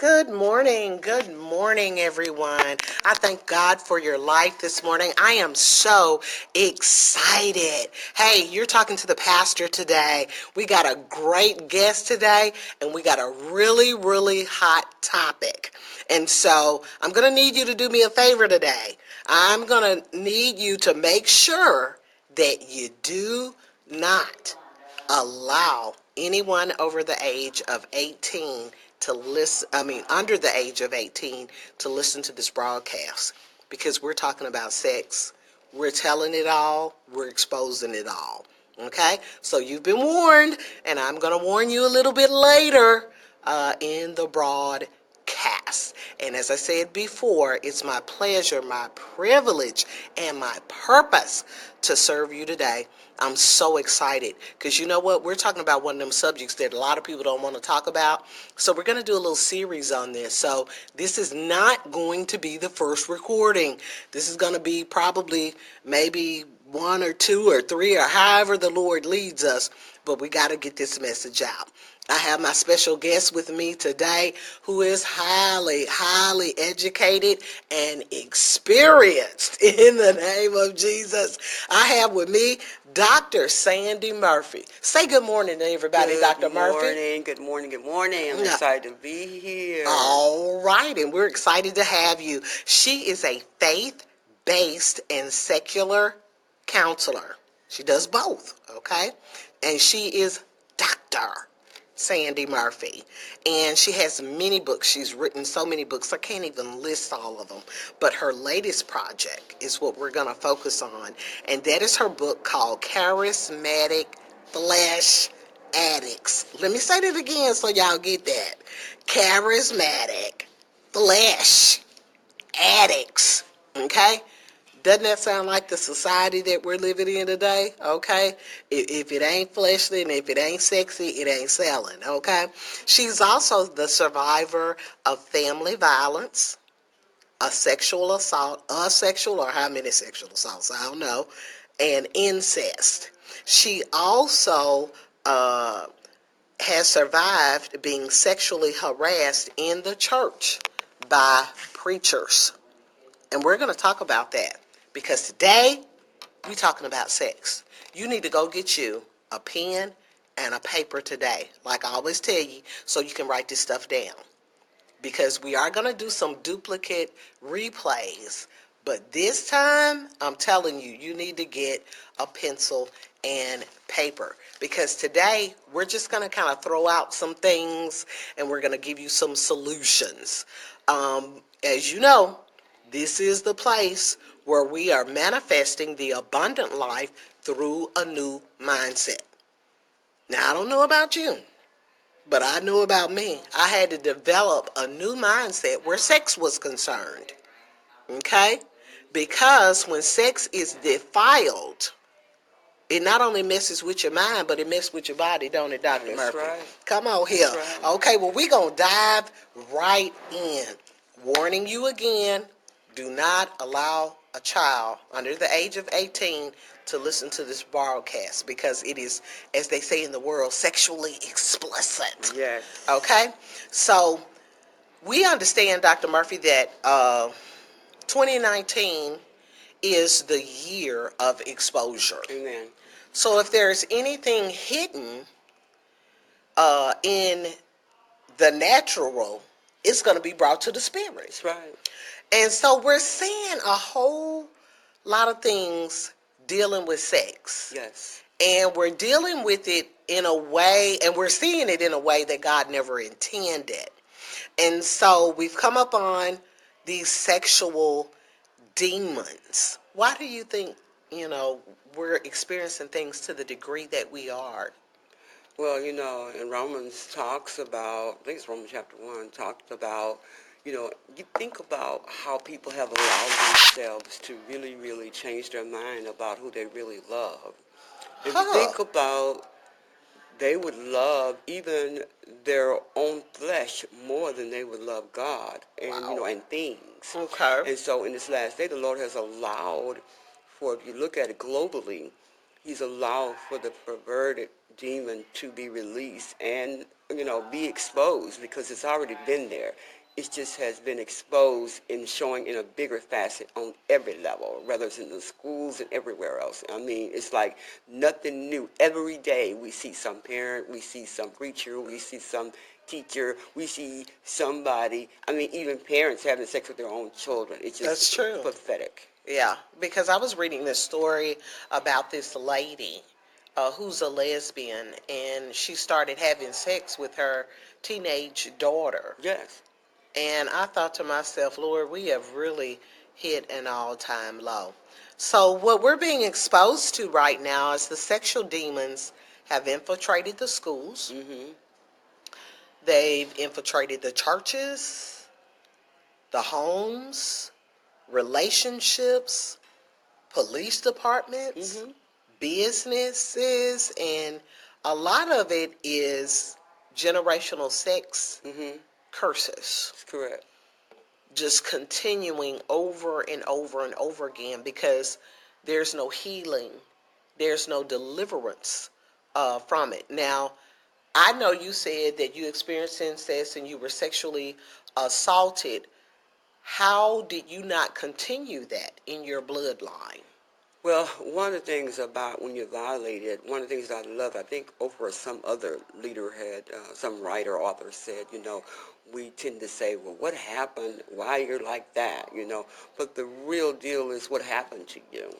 Good morning, everyone. I thank God for your life this morning. I am so excited. Hey, you're talking to the pastor today. We got a great guest today, and we got a really, really hot topic. And so I'm going to need you to do me a favor today. I'm going to need you to make sure that you do not allow anyone over the age of 18 to listen, under the age of 18 to listen to this broadcast, because we're talking about sex. We're telling it all. We're exposing it all. Okay? So you've been warned, and I'm going to warn you a little bit later in the broadcast. And as I said before, it's my pleasure, my privilege, and my purpose to serve you today. I'm so excited because you know what? We're talking about one of them subjects that a lot of people don't want to talk about. So we're going to do a little series on this. So this is not going to be the first recording. This is going to be probably maybe one or two or three or however the Lord leads us. But we got to get this message out. I have my special guest with me today who is highly, highly educated and experienced in the name of Jesus. I have with me Dr. Sandy Murphy. Say good morning to everybody, Dr. Murphy. Good morning. I'm excited to be here. All right, and we're excited to have you. She is a faith-based and secular counselor. She does both, okay? And she is Dr. Sandy Murphy. And she has many books. She's written so many books. I can't even list all of them. But her latest project is what we're going to focus on. And that is her book called Charismatic Flesh Addicts. Let me say that again so y'all get that. Charismatic Flesh Addicts. Okay? Doesn't that sound like the society that we're living in today? Okay? If it ain't fleshly and if it ain't sexy, it ain't selling. Okay? She's also the survivor of family violence, a sexual assault, a sexual or how many sexual assaults, I don't know, and incest. She also has survived being sexually harassed in the church by preachers. And we're going to talk about that because today we're talking about sex. You need to go get you a pen and a paper today, like I always tell you, so you can write this stuff down. Because we are going to do some duplicate replays. But this time, I'm telling you, you need to get a pencil and paper. Because today, we're just going to kind of throw out some things and we're going to give you some solutions. As you know, this is the place where we are manifesting the abundant life through a new mindset. Now, I don't know about you, but I knew about me. I had to develop a new mindset where sex was concerned. Okay? Because when sex is defiled, it not only messes with your mind, but it messes with your body, don't it, Dr. Murphy? Right. Come on here. Right. Okay, well, we're going to dive right in. Warning you again, do not allow a child under the age of 18 to listen to this broadcast because it is, as they say in the world, sexually explicit. Yes. Okay? So we understand, Dr. Murphy, that 2019 is the year of exposure. Amen. So if there's anything hidden in the natural, it's going to be brought to the spirit. That's right. And so we're seeing a whole lot of things dealing with sex. Yes. And we're dealing with it in a way, and we're seeing it in a way that God never intended. And so we've come upon these sexual demons. Why do you think, we're experiencing things to the degree that we are? Well, in Romans talks about, I think it's Romans chapter 1, talks about, you think about how people have allowed themselves to really, really change their mind about who they really love. If you think about, they would love even their own flesh more than they would love God and, Wow. And things. Okay. And so in this last day, the Lord has allowed for, if you look at it globally, He's allowed for the perverted demon to be released and, be exposed, because it's already been there. It just has been exposed and showing in a bigger facet on every level, whether it's in the schools and everywhere else. I mean, it's like nothing new. Every day we see some parent, we see some preacher, we see some teacher, we see somebody. I mean, even parents having sex with their own children. It's That's just true. pathetic. Yeah, because I was reading this story about this lady who's a lesbian, and she started having sex with her teenage daughter. Yes. And I thought to myself, Lord, we have really hit an all-time low. So what we're being exposed to right now is the sexual demons have infiltrated the schools. Mm-hmm. They've infiltrated the churches, the homes, relationships, police departments, Mm-hmm. businesses, and a lot of it is generational sex Mm-hmm. curses. That's correct. Just continuing over and over and over again because there's no healing, there's no deliverance from it. Now, I know you said that you experienced incest and you were sexually assaulted. How did you not continue that in your bloodline? Well, one of the things about when you're violated, one of the things I love, I think over some other leader had, some writer, author said, we tend to say, well, what happened? Why you're like that? But the real deal is what happened to you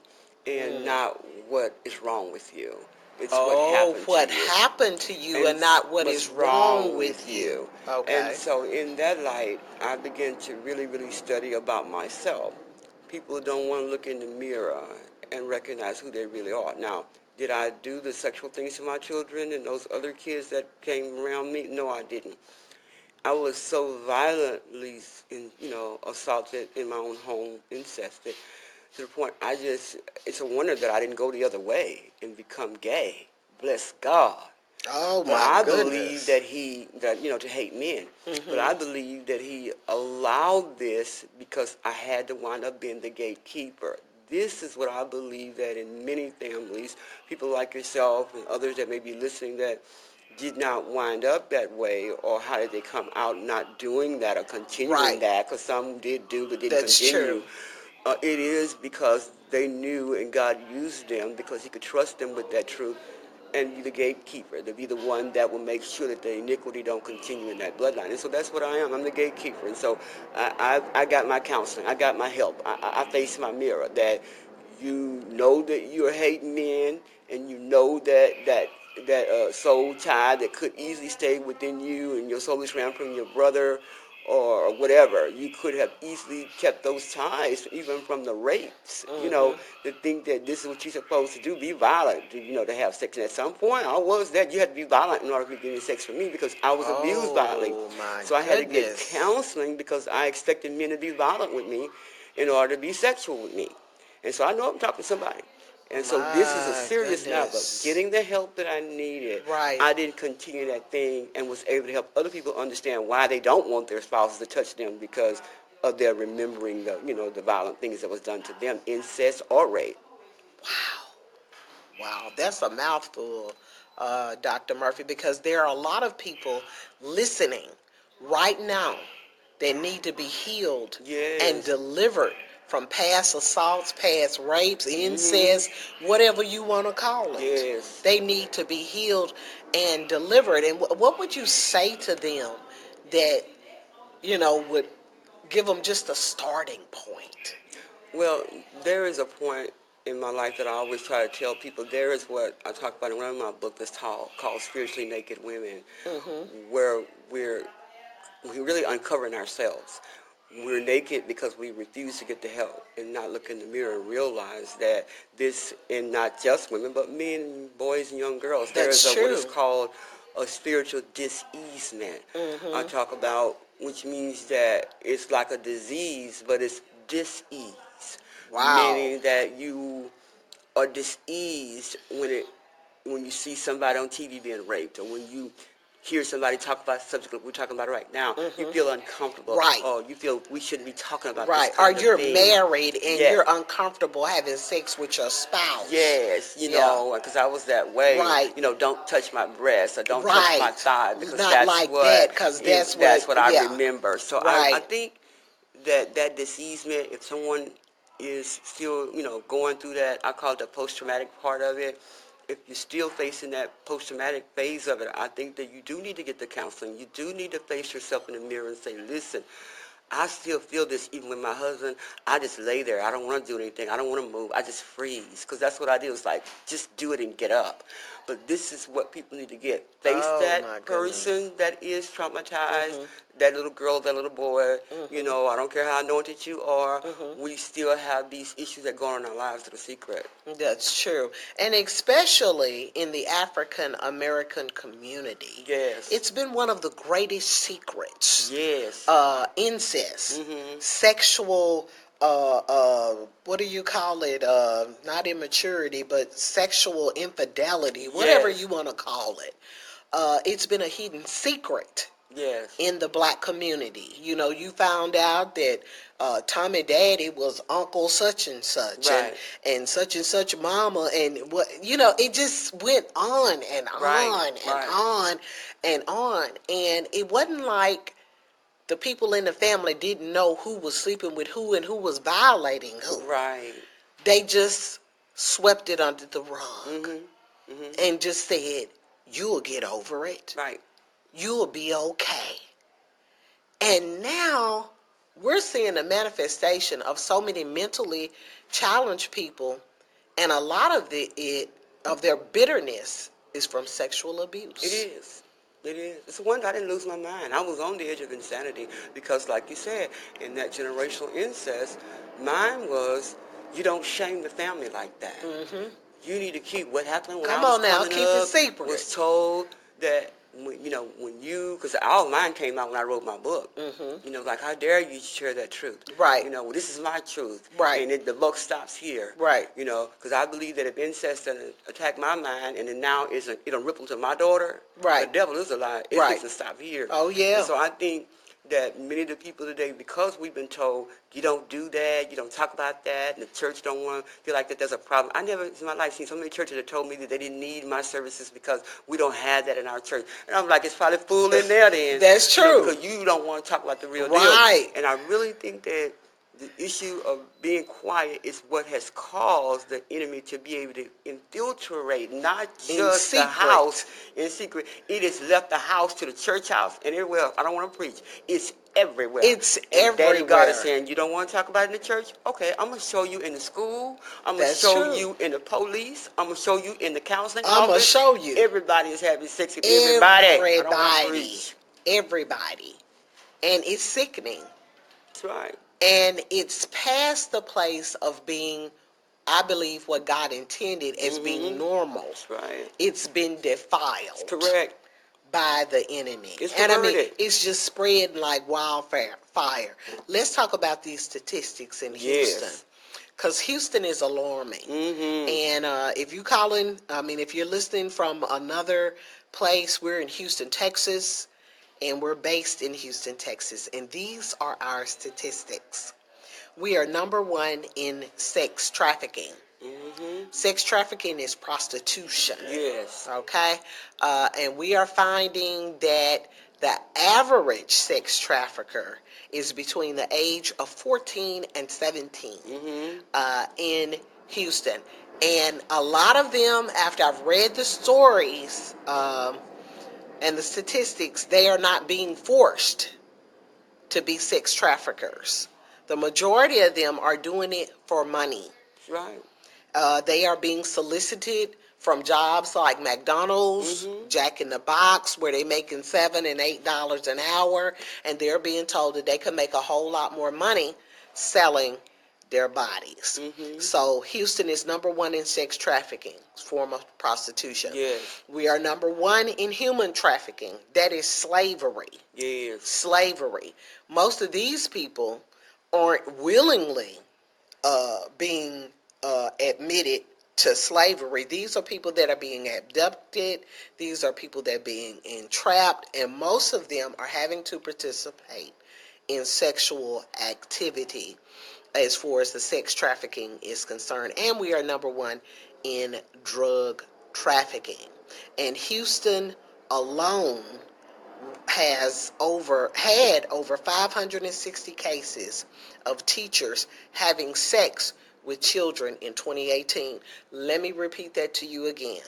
and Mm. not what is wrong with you. It's what Oh, happened to what you happened to you and and not what what's is wrong wrong with with you. you. And Okay. so in that light, I began to really, really study about myself. People don't want to look in the mirror and recognize who they really are. Now, did I do the sexual things to my children and those other kids that came around me? No, I didn't. I was so violently, assaulted in my own home, incested, to the point it's a wonder that I didn't go the other way and become gay. Bless God. Oh But my I believe goodness. to hate men. But Mhm. I believe that he allowed this because I had to wind up being the gatekeeper. This is what I believe, that in many families, people like yourself and others that may be listening that did not wind up that way, or how did they come out not doing that or continuing Right. that, because some did do but didn't That's true. continue. It is because they knew and God used them because he could trust them with that truth and be the gatekeeper, to be the one that will make sure that the iniquity don't continue in that bloodline. And so that's what I am. I'm the gatekeeper. And so I got my counseling. I got my help. I face my mirror that you know that you're hating men, and you know that soul tie that could easily stay within you, and your soul is ran from your brother or whatever. You could have easily kept those ties even from the rapes, Mhm. to think that this is what you're supposed to do, be violent, to have sex. And at some point, I was that. You had to be violent in order to be getting sex from me because I was abused violently. Oh my So I had to get goodness. counseling because I expected men to be violent with me in order to be sexual with me. And so I know I'm talking to somebody. And so this is a My serious matter. goodness. Getting the help that I needed, Right. I didn't continue that thing and was able to help other people understand why they don't want their spouses to touch them because of their remembering the violent things that was done to them, incest or rape. Wow. Wow. That's a mouthful, Dr. Murphy, because there are a lot of people listening right now that need to be healed and Yes. delivered from past assaults, past rapes, Mm-hmm. incest, whatever you want to call it. Yes. They need to be healed and delivered. And what would you say to them that, would give them just a starting point? Well, there is a point in my life that I always try to tell people. There is what I talk about in one of my books that's called Spiritually Naked Women, Hmm. where we're really uncovering ourselves. We're naked because we refuse to get the help and not look in the mirror and realize that this, and not just women, but men, boys, and young girls, there is That's what is true. called a spiritual diseasement. I Hmm. talk about, which means that it's like a disease, but it's dis-ease, Wow. meaning that you are diseased when you see somebody on TV being raped, or when you hear somebody talk about the subject that we're talking about right now, you feel uncomfortable. Right. Oh, you feel we shouldn't be talking about this Right. Or kind of you're thing. married and Yes. you're uncomfortable having sex with your spouse. Yes, because I was that way. Right. Don't touch my breast or don't touch my Right. thigh because Not that's like what that, 'cause that's what- I yeah. remember. So I Right. think that diseasement, if someone is still going through that, I call it the post-traumatic part of it. If you're still facing that post-traumatic phase of it, I think that you do need to get the counseling. You do need to face yourself in the mirror and say, listen, I still feel this even with my husband. I just lay there. I don't want to do anything. I don't want to move. I just freeze because that's what I do. It's like, just do it and get up. But this is what people need to get. Face Oh, my that goodness. person that is traumatized, that little girl, that little boy. I don't care how anointed you are. We still have these issues that go on in our lives that are secret. That's true. And especially in the African American community. Yes. It's been one of the greatest secrets. Yes. Incest, Mhm. sexual, what do you call it? Not immaturity, but sexual infidelity, whatever Yes. you want to call it. It's been a hidden secret Yes. in the black community. You found out that Tommy Daddy was Uncle such and such, Right. and such mama, and what it just went on and Right. on and Right. on and on, and it wasn't like the people in the family didn't know who was sleeping with who and who was violating who. Right. They just swept it under the rug Mm-hmm. and just said, "You'll get over it. Right. You'll be okay." And now we're seeing a manifestation of so many mentally challenged people, and a lot of their bitterness is from sexual abuse. It is. It is. It's one I didn't lose my mind. I was on the edge of insanity because, like you said, in that generational incest, mine was you don't shame the family like that. Mm-hmm. You need to keep what happened when I Come was on now, coming keep it up. secret. Was told that because all mine came out when I wrote my book. Mm-hmm. Like how dare you share that truth? Right. Well, this is my truth. Right. And the book stops here. Right. Because I believe that if incest doesn't attack my mind and then now it'll ripple to my daughter, Right. the devil is a lie. It Right. doesn't stop here. Oh, yeah. And so I think that many of the people today, because we've been told you don't do that, you don't talk about that, and the church don't want to feel like that there's a problem. I never in my life seen so many churches that told me that they didn't need my services because we don't have that in our church. And I'm like, it's probably full in there then. That's true. Because you don't want to talk about the real Right. deal. And I really think that the issue of being quiet is what has caused the enemy to be able to infiltrate not just the house in secret. It has left the house to the church house and everywhere else. I don't want to preach. It's everywhere. It's and everywhere. Daddy God is saying, you don't want to talk about it in the church? Okay, I'm going to show you in the school. I'm going to That's show true. you in the police. I'm going to show you in the counseling I'm going to office. show you. Everybody is having sex with everybody. I don't want to preach. Everybody. And it's sickening. That's right. And it's past the place of being, I believe, what God intended as being normal. That's right. It's been defiled. That's correct. By the enemy. It's and perverted. I mean, it's just spreading like wildfire. Let's talk about these statistics in Houston. Because Houston is alarming. And if you're listening from another place, we're in Houston, Texas. And we're based in Houston, Texas. And these are our statistics. We are number one in sex trafficking. Sex trafficking is prostitution. Yes. Okay? And we are finding that the average sex trafficker is between the age of 14 and 17 in Houston. And a lot of them, after I've read the stories, and the statistics, they are not being forced to be sex traffickers. The majority of them are doing it for money. Right. They are being solicited from jobs like McDonald's, Jack in the Box, where they're making $7 and $8 an hour, and they're being told that they can make a whole lot more money selling their bodies. So Houston is number one in sex trafficking, form of prostitution. Yes. We are number one in human trafficking. That is slavery. Yes. Slavery. Most of these people aren't willingly being admitted to slavery. These are people that are being abducted. These are people that are being entrapped, and most of them are having to participate in sexual activity as far as the sex trafficking is concerned. And we are number one in drug trafficking. And Houston alone had over 560 cases of teachers having sex with children in 2018. Let me repeat that to you again.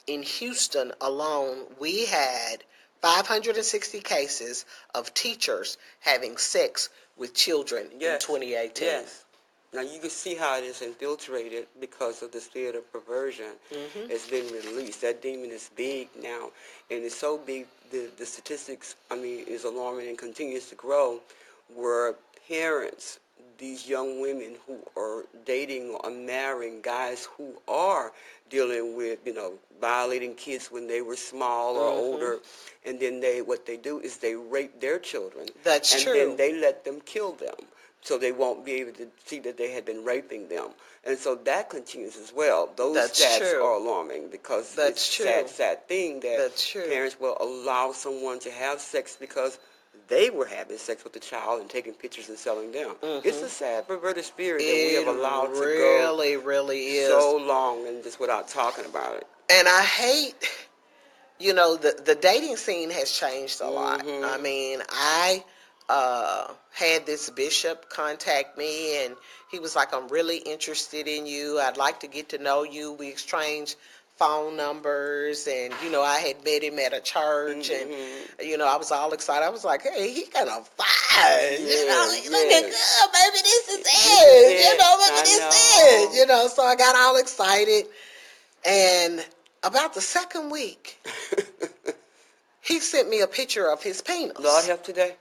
In Houston alone, we had 560 cases of teachers having sex with children in 2018. Yes. Now you can see how it is infiltrated because of the spirit of perversion. It's been released. That demon is big now, and it's so big. The statistics, is alarming and continues to grow. Where parents, these young women who are dating or marrying guys who are dealing with, violating kids when they were small or older, and then what they do is they rape their children. That's true. And then they let them kill them, so they won't be able to see that they had been raping them. And so that continues as well. Those stats are alarming because it's a sad thing that parents will allow someone to have sex because they were having sex with the child and taking pictures and selling them. It's a sad, perverted spirit that we have allowed to go really so long and just without talking about it. And I hate, the dating scene has changed a lot. I mean, I had this bishop contact me, and he was like, I'm really interested in you. I'd like to get to know you. We exchanged phone numbers, and I had met him at a church, and I was all excited. I was like, hey, he kind of fine. He looking good. Maybe this is it. Maybe this is it. So I got all excited, and about the second week, he sent me a picture of his penis. Lord help today.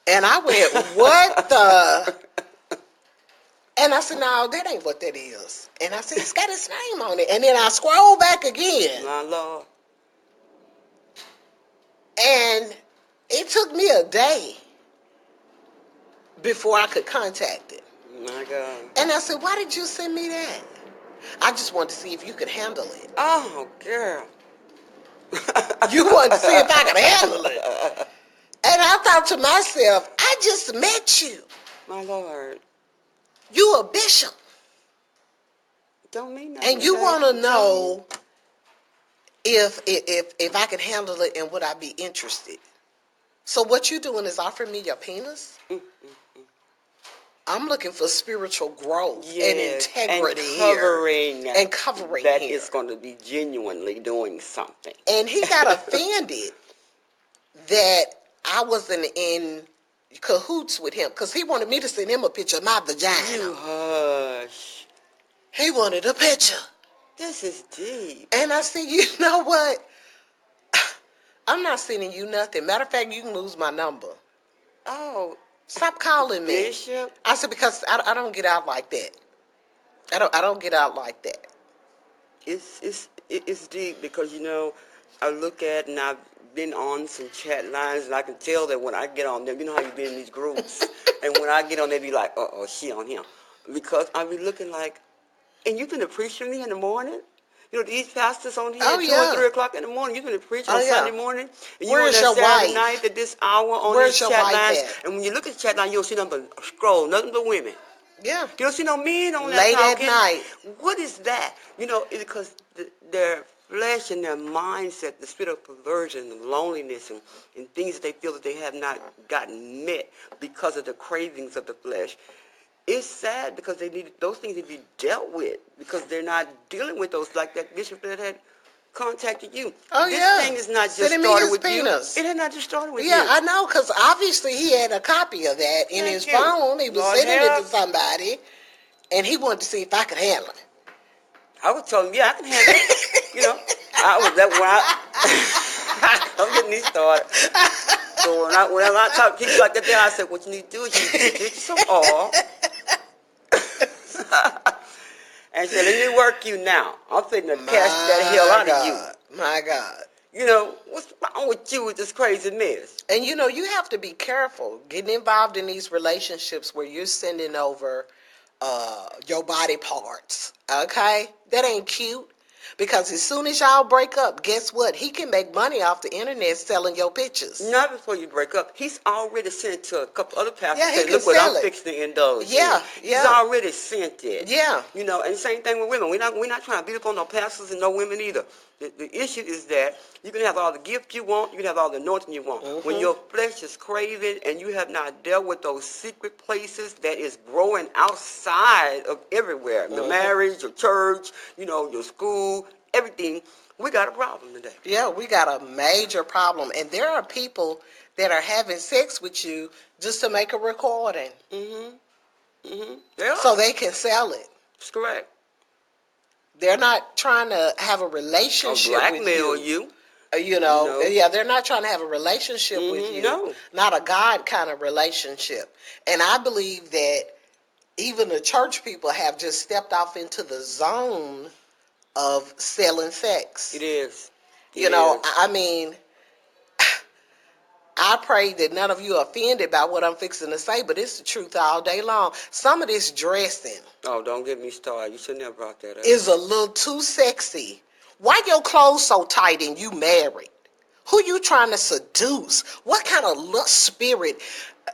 And I went, what the? And I said, no, that ain't what that is. And I said, it's got his name on it. And then I scrolled back again. My Lord. And it took me a day before I could contact him. My God. And I said, why did you send me that? I just wanted to see if you could handle it. Oh, girl. You wanted to see if I could handle it. And I thought to myself, I just met you. My Lord. You a bishop. Don't mean nothing. And you want to know if I could handle it and would I be interested. So what you doing is offering me your penis? I'm looking for spiritual growth and integrity and covering that here. Is going to be genuinely doing something. And he got offended that I wasn't in cahoots with him because he wanted me to send him a picture of my vagina. You hush. He wanted a picture. This is deep. And I said, you know what? I'm not sending you nothing. Matter of fact, you can lose my number. Oh. Stop calling me. Bishop? I said, because I don't get out like that. I don't get out like that. It's deep because, I look at and I've been on some chat lines and I can tell that when I get on them, you know how you be in these groups, and when I get on, they be like, uh-oh, she on him. Because I be looking like, and you been to preach to me in the morning? These pastors on here at 2 or 3 o'clock in the morning, you been to preach on Sunday morning? And you on that Saturday night at this hour on these chat lines? And when you look at the chat line, you don't see nothing but scroll, nothing but women. Yeah. You don't see no men on late that talking. At night. What is that? Because their flesh and their mindset, the spirit of perversion, and loneliness, and things that they feel that they have not gotten met because of the cravings of the flesh. It's sad because those things need to be dealt with because they're not dealing with those like that bishop that had contacted you. This thing is not just started with penis. You. It had not just started with you. Yeah, I know, because obviously he had a copy of that in his phone. He was sending it to somebody, and he wanted to see if I could handle it. I would tell him, yeah, I can handle it. I'm getting these started. So when I talk to people like that, I said, what you need to do is you get some oil. And said, let me work you now. I'm fitting to cast that hell out of you. My God. What's wrong with you with this crazy mess? And you have to be careful getting involved in these relationships where you're sending over your body parts. Okay? That ain't cute. Because as soon as y'all break up, guess what? He can make money off the internet selling your pictures. Not before you break up. He's already sent it to a couple other pastors. Yeah, he Say, can look what I'm sell it. fixing to indulge Yeah, in. yeah. He's already sent it. Yeah. You know, and same thing with women. We're not trying to beat up on no pastors and no women either. The issue is that you can have all the gift you want, you can have all the anointing you want. Mm-hmm. When your flesh is craving and you have not dealt with those secret places that is growing outside of everywhere, your marriage, your church, you know, your school, everything, we got a problem today. Yeah, we got a major problem. And there are people that are having sex with you just to make a recording. Yeah. So they can sell it. That's correct. They're not trying to have a Or relationship with blackmail you. you. You know, yeah, they're not trying to have a relationship with you. No. Not a God kind of relationship. And I believe that even the church people have just stepped off into the zone of selling sex. It is. You know, I mean, I pray that none of you are offended by what I'm fixing to say, but it's the truth all day long. Some of this dressing Oh, don't get me started. You shouldn't have brought that up. is a little too sexy. Why your clothes so tight and you married? Who you trying to seduce? What kind of lust spirit,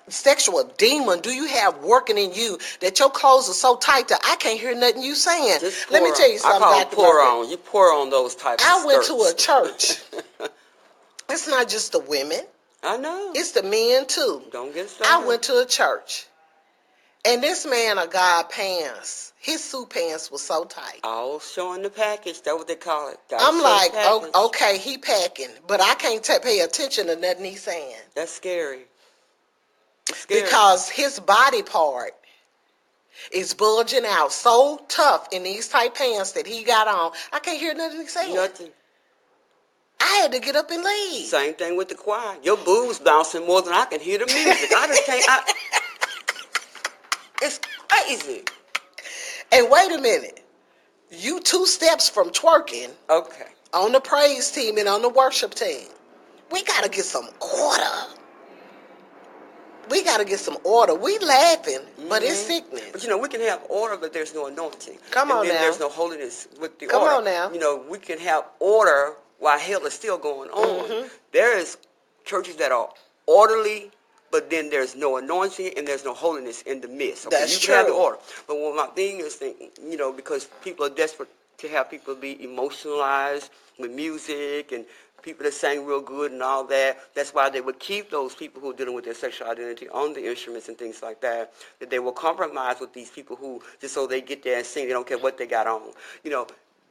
sexual demon do you have working in you that your clothes are so tight that I can't hear nothing you saying? Just Let me tell you something, I call Dr. pour Murphy. on. You pour on those type of I went skirts. to a church. It's not just the women. I know. It's the men too. Don't get started. I went to a church. And this man of God pants, his suit pants was so tight. All showing the package. That's what they call it. Gotta I'm show like, the package. okay, he packing, but I can't pay attention to nothing he's saying. That's scary. It's scary. Because his body part is bulging out so tough in these tight pants that he got on. I can't hear nothing he's saying. Nothing. I had to get up and leave. Same thing with the choir. Your boobs bouncing more than I can hear the music. I just can't. It's crazy. And wait a minute. You 2 steps from twerking Okay. on the praise team and on the worship team. We got to get some order. We got to get some order. We laughing, but it's sickening. But you know, we can have order, but there's no anointing. Come on and then now. there's no holiness with the Come order. on now. You know, we can have order while hell is still going on. There is churches that are orderly, but then there's no anointing and there's no holiness in the midst. Okay? That's You can have the true. order. But what my thing is, you know, because people are desperate to have people be emotionalized with music and people that sang real good and all that. That's why they would keep those people who are dealing with their sexual identity on the instruments and things like that. That they will compromise with these people who, just so they get there and sing, they don't care what they got on. You know,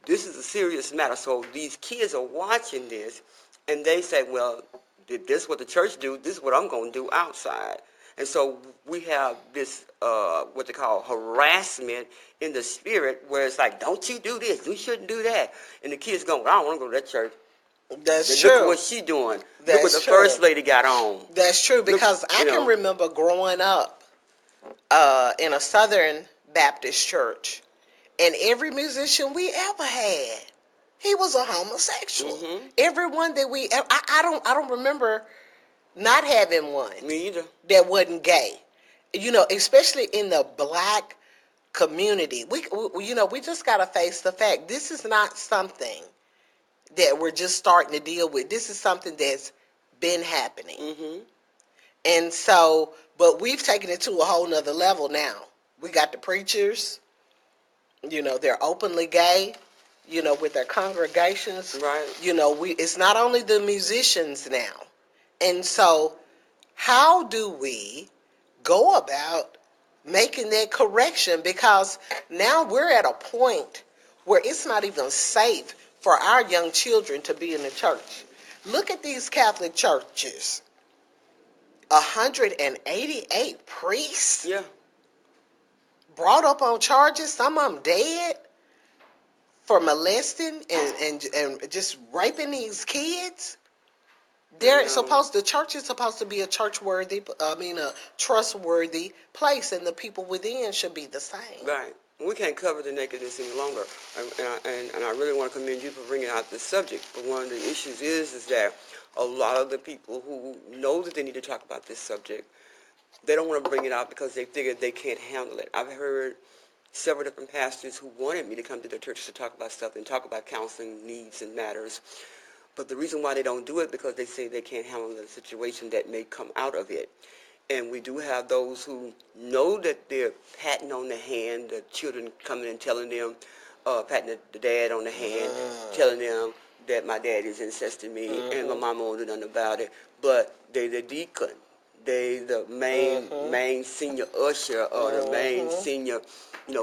this is a serious matter. So these kids are watching this, and they say, well, this is what the church do. This is what I'm going to do outside. And so we have this, what they call harassment in the spirit, where it's like, don't you do this, you shouldn't do that. And the kids going, well, I don't want to go to that church. That's Look true. at what she doing. That's Look what the true. first lady got on. That's true, because Look, I you can know. remember growing up in a Southern Baptist church, and every musician we ever had, he was a homosexual. Everyone that I don't remember not having one Me either. that wasn't gay. You know, especially in the black community, we you know, we just got to face the fact this is not something that we're just starting to deal with. This is something that's been happening. And so, but we've taken it to a whole nother level now. We got the preachers, you know, they're openly gay, you know, with their congregations. Right. You know, it's not only the musicians now. And so, how do we go about making that correction? Because now we're at a point where it's not even safe for our young children to be in the church. Look at these Catholic churches. 188 priests Yeah. brought up on charges, some of them dead, for molesting and just raping these kids. The church is supposed to be a a trustworthy place, and the people within should be the same. Right. We can't cover the nakedness any longer. And I really want to commend you for bringing out this subject. But one of the issues is that a lot of the people who know that they need to talk about this subject, they don't want to bring it out because they figure they can't handle it. I've heard several different pastors who wanted me to come to their churches to talk about stuff and talk about counseling needs and matters. But the reason why they don't do it because they say they can't handle the situation that may come out of it. And we do have those who know that they're patting on the hand, the children coming and telling them, patting the dad on the hand, telling them that my dad is incesting me and my mama won't do nothing about it. But they the deacon, they the main senior usher or the main senior,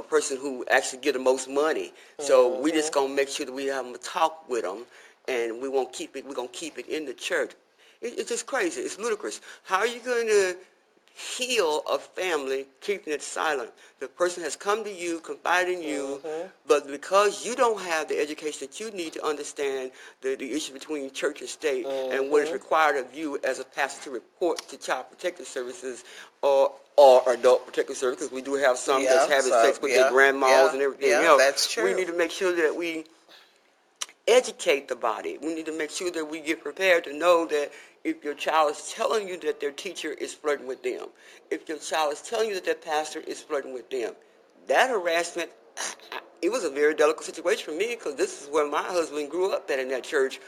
person who actually get the most money. So we just gonna make sure that we have a talk with them, and we won't keep it. We're gonna keep it in the church. It's just crazy. It's ludicrous. How are you going to heal a family keeping it silent? The person has come to you, confided in you, but because you don't have the education that you need to understand the issue between church and state and what is required of you as a pastor to report to Child Protective Services or Adult Protective Services, because we do have some that's having sex with their grandmas and everything else. That's true. We need to make sure that we educate the body. We need to make sure that we get prepared to know that if your child is telling you that their teacher is flirting with them, if your child is telling you that their pastor is flirting with them, that harassment, it was a very delicate situation for me because this is where my husband grew up at in that church,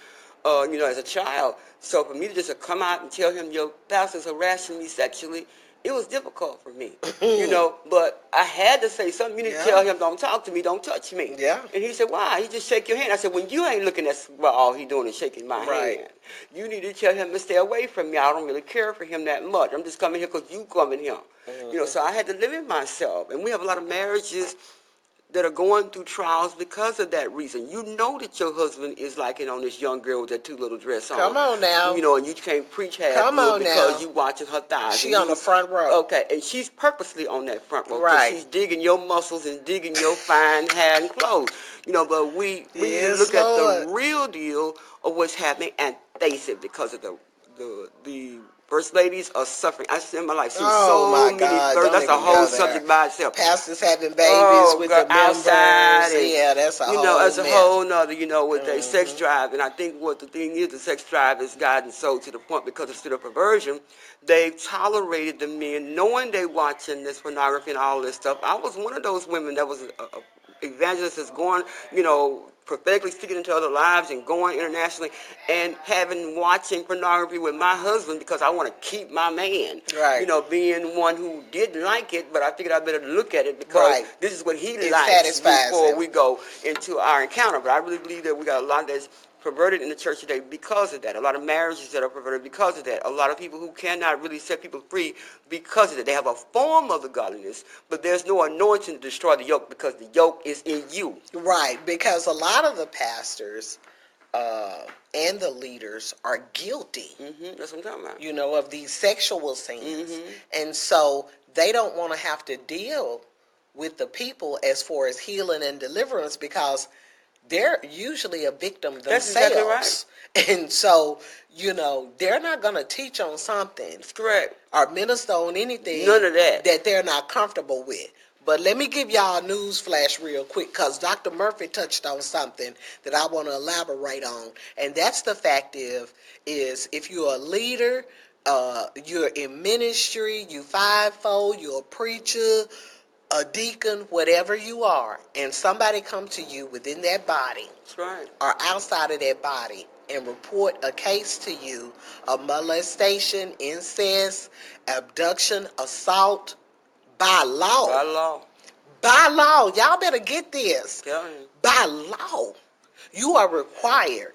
as a child. So for me to just come out and tell him your pastor's harassing me sexually, it was difficult for me, but I had to say something. You need to tell him, don't talk to me, don't touch me. Yeah. And he said, why? He just shake your hand. I said, when you ain't looking at, well, all he doing is shaking my hand. You need to tell him to stay away from me. I don't really care for him that much. I'm just coming here because you coming here. So I had to limit myself. And we have a lot of marriages that are going through trials because of that reason. You know that your husband is liking on this young girl with that too little dress on. Come on now. And you can't preach half good because you watching her thighs. She on the front row. Okay, and she's purposely on that front row. Right. She's digging your muscles and digging your fine hair and clothes. But we need to look at the real deal of what's happening and face it, because of the first ladies are suffering. I see in my life so many first. That's a whole subject by itself. Pastors having babies with the outside members. That's a whole that's mess. a whole nother, with their sex drive. And I think what the thing is, the sex drive has gotten so to the point because of still perversion. They've tolerated the men, knowing they watching this pornography and all this stuff. I was one of those women that was a evangelist that's going, prophetically speaking into other lives and going internationally and watching pornography with my husband because I want to keep my man. Right. Being one who didn't like it, but I figured I better look at it because this is what he likes satisfies before him. we go into our encounter. But I really believe that we got a lot that's perverted in the church today because of that. A lot of marriages that are perverted because of that. A lot of people who cannot really set people free because of that. They have a form of the godliness, but there's no anointing to destroy the yoke because the yoke is in you. Right, because a lot of the pastors and the leaders are guilty. That's what I'm talking about. Of these sexual sins. And so they don't want to have to deal with the people as far as healing and deliverance because they're usually a victim themselves. That's exactly right. And so, they're not going to teach on something. That's correct. Or minister on anything. None of that. That they're not comfortable with. But let me give y'all a news flash real quick because Dr. Murphy touched on something that I want to elaborate on. And that's the fact is if you're a leader, you're in ministry, you fivefold, you're a preacher, a deacon, whatever you are, and somebody come to you within that body That's right. or outside of that body and report a case to you of molestation, incest, abduction, assault, by law. By law. By law. Y'all better get this. Tell him. By law, you are required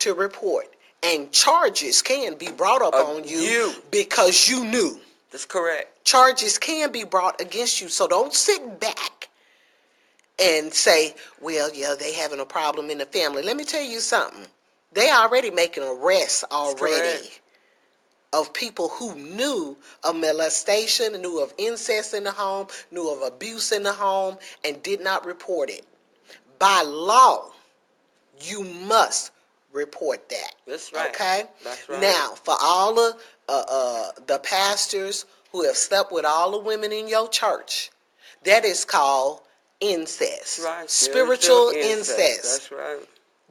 to report, and charges can be brought up on you because you knew. That's correct. Charges can be brought against you, so don't sit back and say, well, they having a problem in the family. Let me tell you something. They already making arrests already of people who knew of molestation, knew of incest in the home, knew of abuse in the home, and did not report it. By law, you must report that. That's right. Okay? That's right. Now, for all of the pastors who have slept with all the women in your church, that is called incest. Right. Spiritual incest. That's right.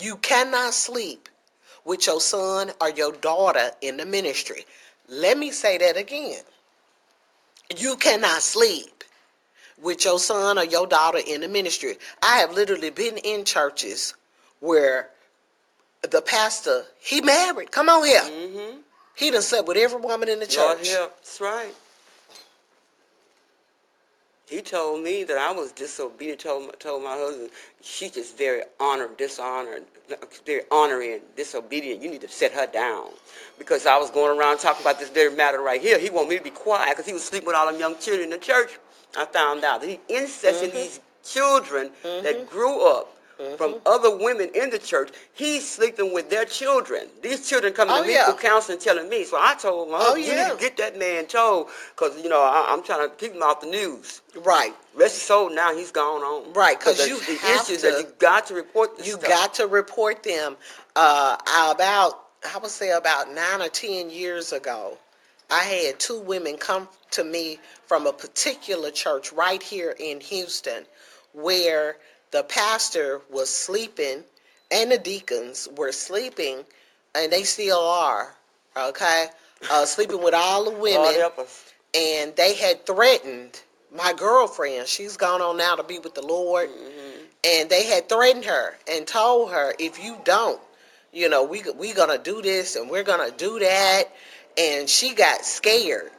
You cannot sleep with your son or your daughter in the ministry. Let me say that again. You cannot sleep with your son or your daughter in the ministry. I have literally been in churches where the pastor, he married. Come on here. Mm-hmm. He done slept with every woman in the Lord church. help. That's right. He told me that I was disobedient. Told my husband, she's just very very honoring, disobedient. You need to set her down, because I was going around talking about this very matter right here. He wanted me to be quiet because he was sleeping with all them young children in the church. I found out that he incesting these children that grew up from other women in the church. He's sleeping with their children. These children coming Oh to me for yeah. counseling, telling me. So I told my Oh husband, you need yeah. to get that man told, because, you know, I'm trying to keep him off the news. Right. Rest his soul, now he's gone on. Right. But Because you the have issue is that to. you got to report this You stuff. got to report them. I would say about 9 or 10 years ago, I had two women come to me from a particular church right here in Houston, where the pastor was sleeping and the deacons were sleeping, and they still are, okay, sleeping with all the Lord women, help us. and they had threatened my girlfriend. She's gone on now to be with the Lord. And they had threatened her and told her, if you don't, we gonna do this and we're gonna do that. And she got scared.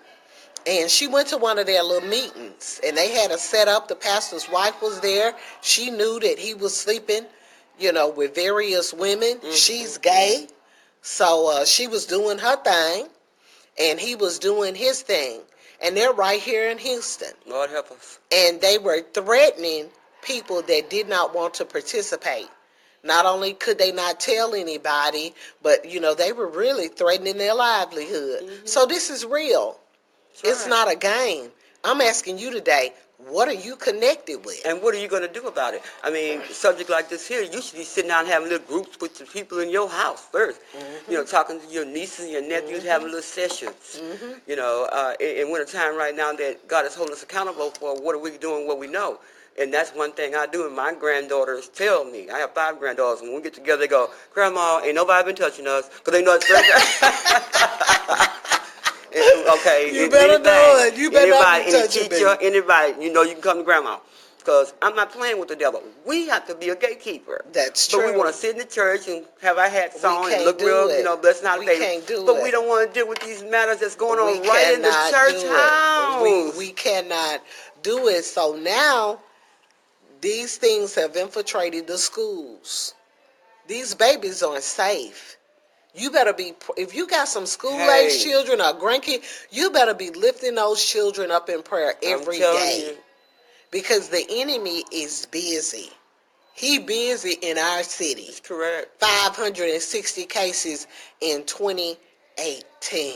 And she went to one of their little meetings, and they had a set up. The pastor's wife was there. She knew that he was sleeping, with various women. She's gay. So she was doing her thing, and he was doing his thing. And they're right here in Houston. Lord help us. And they were threatening people that did not want to participate. Not only could they not tell anybody, but they were really threatening their livelihood. So this is real. It's right. not a game. I'm asking you today, what are you connected with? And what are you going to do about it? I mean, a subject like this here, you should be sitting down having little groups with the people in your house 1st. Talking to your nieces and your nephews, having little sessions. In winter time right now that God is holding us accountable for, what are we doing, what we know. And that's one thing I do, and my granddaughters tell me. I have 5 granddaughters, and when we get together, they go, Grandma, ain't nobody been touching us, because they know it's okay, You better anything, do it. You better not be anybody, any touching teacher, me. anybody, you can come to Grandma. Because I'm not playing with the devil. We have to be a gatekeeper. That's But we true. want to sit in the church and have our hats on and can't look do real, it. blessed and highly We favored. can't do But it. we don't want to deal with these matters that's going We on right in the cannot church do it. house. We cannot do it. So now these things have infiltrated the schools. These babies aren't safe. You better be, if you got some school-age Hey, children or grandkids, you better be lifting those children up in prayer I'm every telling day. you. Because the enemy is busy. He busy in our city. That's correct. 560 cases in 2018.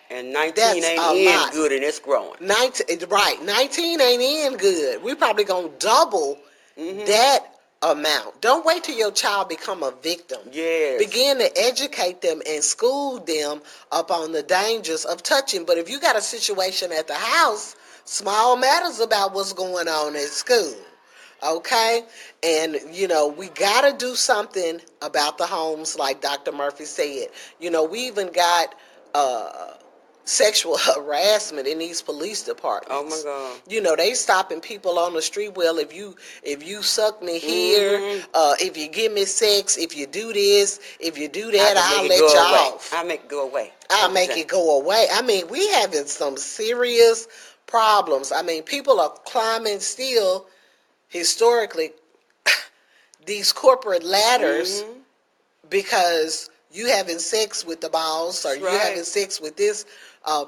And 19 That's ain't a in lot. good, and it's growing. 19, right, 19 ain't in good. We probably gonna double that amount. Don't wait till your child become a victim. Yes. Begin to educate them and school them up on the dangers of touching. But if you got a situation at the house, small matters about what's going on at school. Okay? And, we got to do something about the homes, like Dr. Murphy said. We even got sexual harassment in these police departments. Oh my God. They stopping people on the street. Well, if you suck me here, if you give me sex, if you do this, if you do that, I'll let you off. I'll make it go away. I'll make it go away. I mean, we having some serious problems. I mean, people are climbing still, historically, these corporate ladders because you having sex with the boss, or you having sex with this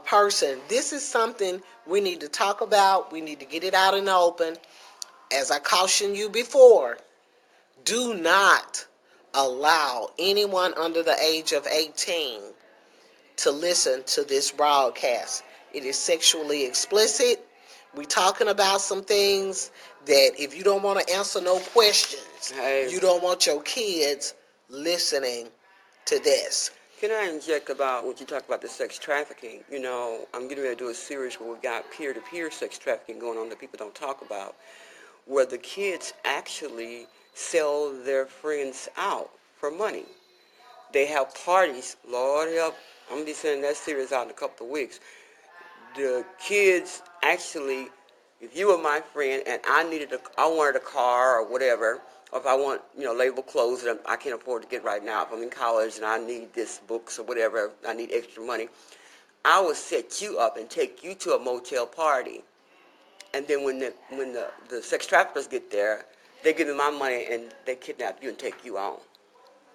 person. This is something we need to talk about. We need to get it out in the open. As I cautioned you before, do not allow anyone under the age of 18 to listen to this broadcast. It is sexually explicit. We're talking about some things that if you don't want to answer no questions, you don't want your kids listening to this. Can I inject about what you talk about the sex trafficking? I'm getting ready to do a series where we've got peer-to-peer sex trafficking going on that people don't talk about, where the kids actually sell their friends out for money. They have parties. Lord help, I'm going to be sending that series out in a couple of weeks. The kids actually If you were my friend and I wanted a car or whatever, or if I want, label clothes that I can't afford to get right now, if I'm in college and I need this books or whatever, I need extra money, I would set you up and take you to a motel party. And then when the sex traffickers get there, they give me my money and they kidnap you and take you on.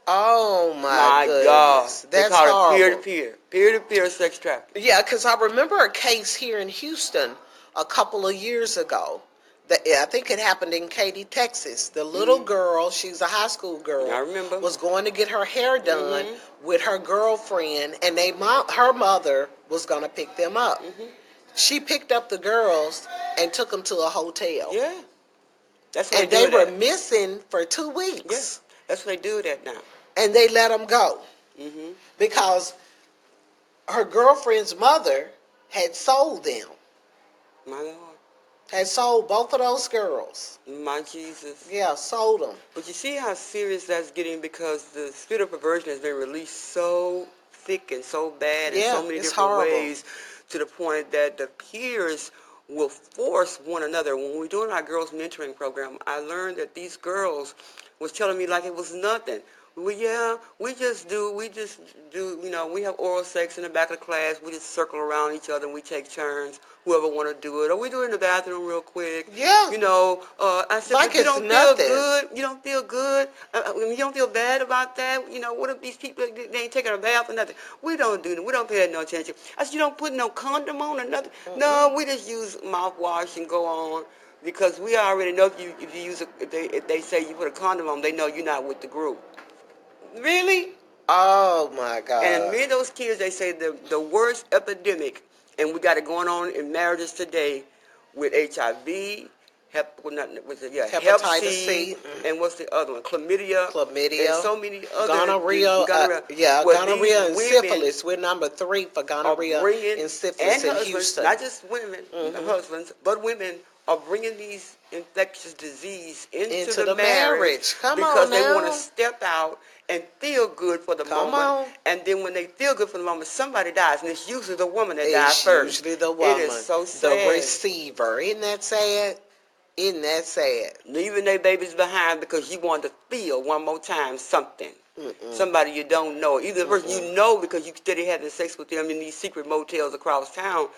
Oh my My God. goodness, They that's call it horrible. peer-to-peer sex trafficking. Yeah, because I remember a case here in Houston a couple of years ago. I think it happened in Katy, Texas. The little girl, she's a high school I girl, remember. was going to get her hair done Mm-hmm. with her girlfriend, and her mother was going to pick them up. Mm-hmm. She picked up the girls and took them to a hotel. Yeah. That's what And they do they it were at. missing for 2 Yeah. weeks. That's what they do it at now. And they let them go Mm-hmm. because her girlfriend's mother had sold them, My Lord. had sold both of those girls. My Jesus. Yeah, sold them. But you see how serious that's getting because the spirit of perversion has been released so thick and so bad in Yeah, so many it's different horrible. ways to the point that the peers will force one another. When we were doing our girls mentoring program, I learned that these girls was telling me like it was nothing. Well, yeah, we just do, we have oral sex in the back of the class. We just circle around each other and we take turns, whoever want to do it. Or we do it in the bathroom real quick. Yeah. I said, Like but you it's don't feel nothing. good. You don't feel good. You don't feel bad about that. What if these people, they ain't taking a bath or nothing? We don't do that. We don't pay that no attention. I said, you don't put no condom on or nothing? No, we just use mouthwash and go on. Because we already know if they say you put a condom on, they know you're not with the group. Really? Oh my And God. many of those kids, they say the worst epidemic, and we got it going on in marriages today with HIV, Hep Hepatitis C, C, and what's the other one? Chlamydia, and chlamydia, so many other gonorrhea. gonorrhea. Yeah, Where these gonorrhea and women syphilis. We're number 3 for are gonorrhea bringing, and syphilis and in husbands, Houston. not just women, Hmm. husbands, but women are bringing these infectious disease into Into the the marriage marriage. Come on because they want to now. step out and feel good for the Come moment. on. And then when they feel good for the moment, somebody dies, and it's usually the woman that dies It's first. usually the It is woman, so the sad. receiver. Isn't that sad? Isn't that sad? Leaving their babies behind because you want to feel one more time something. Mm-mm. Somebody you don't know. Either the person Mm-mm. you know because you steady having sex with them in these secret motels across town.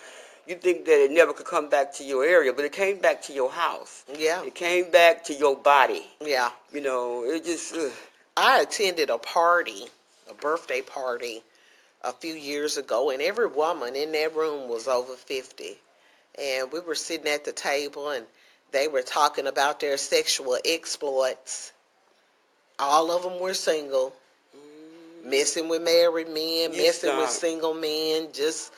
You think that it never could come back to your area, but it came back to your house. Yeah. It came back to your body. Yeah. It just... I attended a party, a birthday party, a few years ago, and every woman in that room was over 50. And we were sitting at the table, and they were talking about their sexual exploits. All of them were single, messing with married men, You messing with stop. single men, just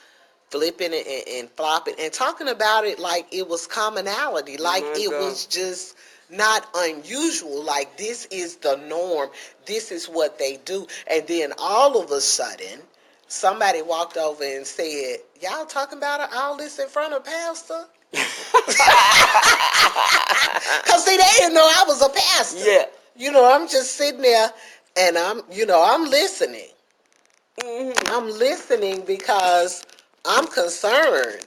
flipping and flopping, and talking about it like it was commonality, like My it God. was just not unusual, like this is the norm, this is what they do. And then all of a sudden, somebody walked over and said, y'all talking about all this in front of Pastor? Because see, they didn't know I was a pastor. Yeah. I'm just sitting there and I'm listening. Mm-hmm. I'm listening because I'm concerned.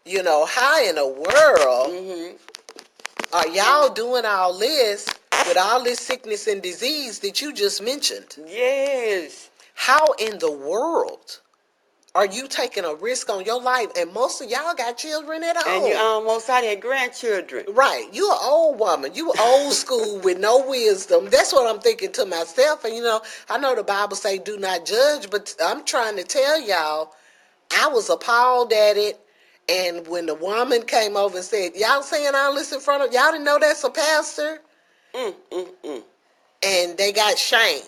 How in the world Mm-hmm. are y'all doing all this with all this sickness and disease that you just mentioned? Yes. How in the world are you taking a risk on your life? And most of y'all got children at And you home. almost out had grandchildren. Right. You an old woman. You old school with no wisdom. That's what I'm thinking to myself. And I know the Bible say do not judge, but I'm trying to tell y'all, I was appalled at it. And when the woman came over and said, y'all saying all this in front of, y'all didn't know that's a pastor? Mm. And they got shamed.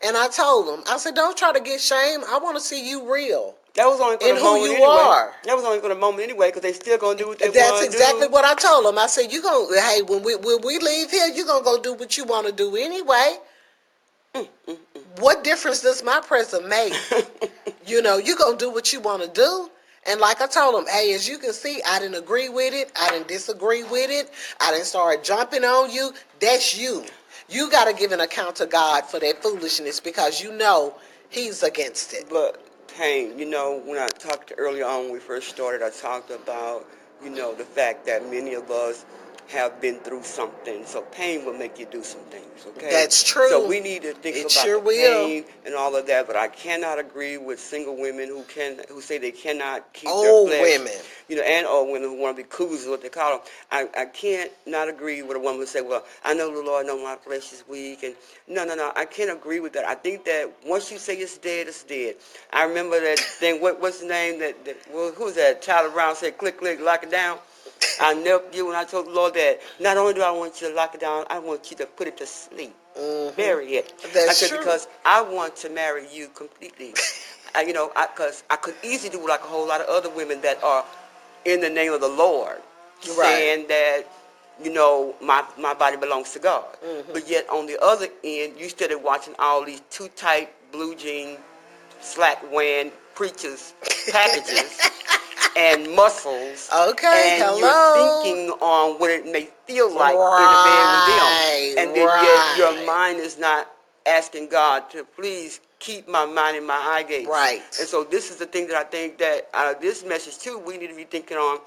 And I told them, I said, don't try to get shamed. I want to see you real That was only for and the who moment you anyway. are. That was only for the moment anyway, because they still gonna do what they That's want to exactly do. what I told them. I said, hey, when we leave here, you're going to go do what you want to do anyway. What difference does my presence make? You're going to do what you want to do. And like I told them, hey, as you can see, I didn't agree with it. I didn't disagree with it. I didn't start jumping on you. That's you. You got to give an account to God for that foolishness because he's against it. But, hey, when I talked earlier on when we first started, I talked about the fact that many of us have been through something. So pain will make you do some things, okay? That's So true. we need to think It about sure the will. pain and all of that, but I cannot agree with single women who say they cannot keep their Old flesh, women. and old women who want to be cougars is what they call them. I can't not agree with a woman who say, well, I know the Lord know my flesh is weak, and no, I can't agree with that. I think that once you say it's dead, it's dead. I remember that thing, what's the name well, who's that? Tyler Brown said, click, click, lock it down. I never did when I told the Lord that not only do I want you to lock it down, I want you to put it to sleep. Bury it. I That's said, true. because I want to marry you completely. Because I could easily do like a whole lot of other women that are in the name of the Lord, Right. saying that, my body belongs to God. But yet on the other end, you started watching all these too tight blue jean, slack wearing preachers packages and muscles, Okay, and you're hello. thinking on what it may feel like in the bed with them, Right, and then yet your right, mind is not asking God to please keep my mind and my eye gates. And right. so this is the thing that I think that out of this message too, we need to be thinking on,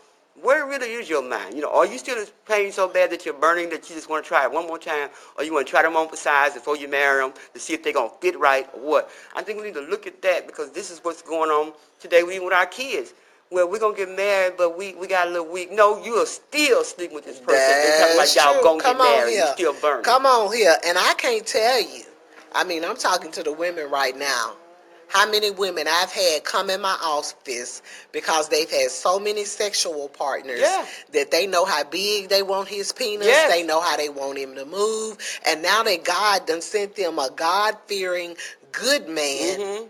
where really is your mind? Are you still in pain so bad that you're burning that you just want to try it one more time, or you want to try them on for size before you marry them to see if they're going to fit right or what? I think we need to look at that, because this is what's going on today even with our kids. Well, we're going to get married, but we got a little weak. No, you are still sleeping with this person and talking about That's y'all true. going to get Come on married. You here. still burning. Come on here. And I can't tell you. I mean, I'm talking to the women right now. How many women I've had come in my office because they've had so many sexual partners Yeah. that they know how big they want his penis, Yes. they know how they want him to move, and now that God done sent them a God-fearing good man,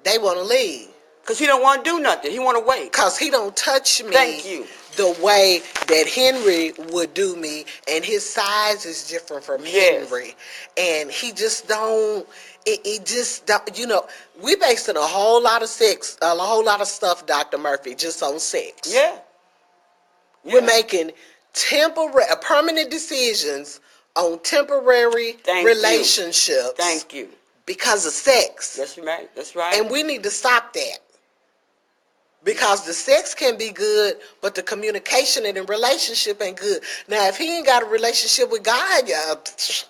they want to leave. Because he don't want to do nothing. He want to wait. Because he don't touch me Thank you. the way that Henry would do me, and his size is different from Yes. Henry, and he just don't. It just don't. We basing a whole lot of a whole lot of stuff, Dr. Murphy, just on sex. Yeah. We're making permanent decisions on temporary Thank relationships. Thank you. Because of sex. That's right. That's right. And we need to stop that. Because the sex can be good, but the communication in the relationship ain't good. Now, if he ain't got a relationship with God,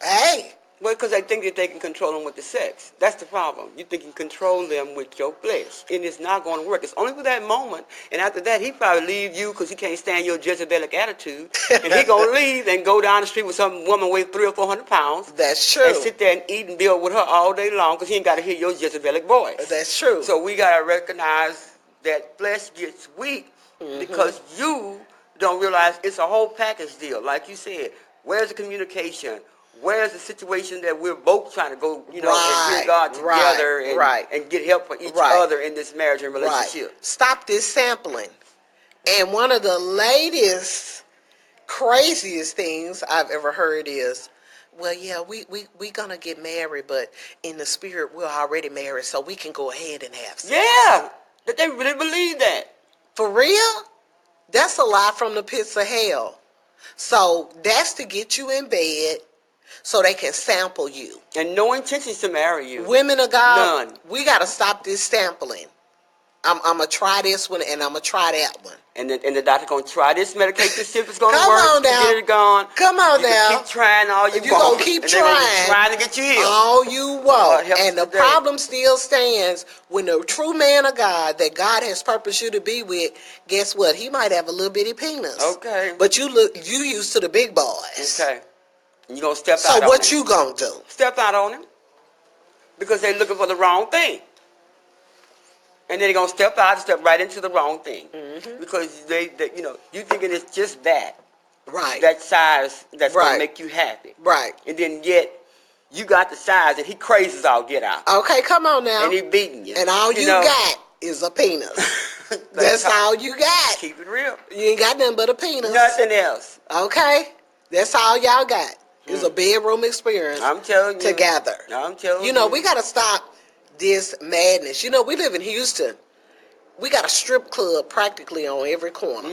hey. Well, because I think that they can control them with the sex. That's the problem. You think you can control them with your flesh, and it's not going to work. It's only for that moment, and after that, he probably leave you because he can't stand your Jezebelic attitude, and he gonna leave and go down the street with some woman weighing 300 or 400 pounds. That's true. And sit there and eat and build with her all day long because he ain't got to hear your Jezebelic voice. That's true. So we gotta recognize that flesh gets weak because you don't realize it's a whole package deal. Like you said, where's the communication? Where's the situation that we're both trying to go, and hear God together and get help for each other in this marriage and relationship? Right. Stop this sampling. And one of the latest, craziest things I've ever heard is, well, yeah, we gonna get married, but in the spirit we're already married, so we can go ahead and have sex. Yeah, that they really believe that. For real? That's a lie from the pits of hell. So that's to get you in bed so they can sample you. And no intentions to marry you. Women of God, none. We got to stop this sampling. I'm going to try this one and I'm going to try that one. And the doctor going to try this medication, see if it's going to Come work. on now. Get it gone. Come on you now. You keep trying all you want. You're going to keep trying to get you healed. All you want. And the today. problem still stands when the true man of God that God has purposed you to be with, guess what? He might have a little bitty penis. Okay. But you used to the big boys. Okay. You're going to step out on him. So what you going to do? Step out on him. Because they're looking for the wrong thing. And then they're going to step out and step right into the wrong thing. Because they you thinking it's just that. Right. That size that's going to make you happy. Right. And then yet, you got the size and he crazy as all get out. Okay, come on now. And he beating you. And all you got is a penis. That's all you got. Keep it real. You ain't got nothing but a penis. Nothing else. Okay? That's all y'all got. It's a bedroom experience. I'm telling you. Together. I'm telling you. We got to stop this madness. We live in Houston. We got a strip club practically on every corner.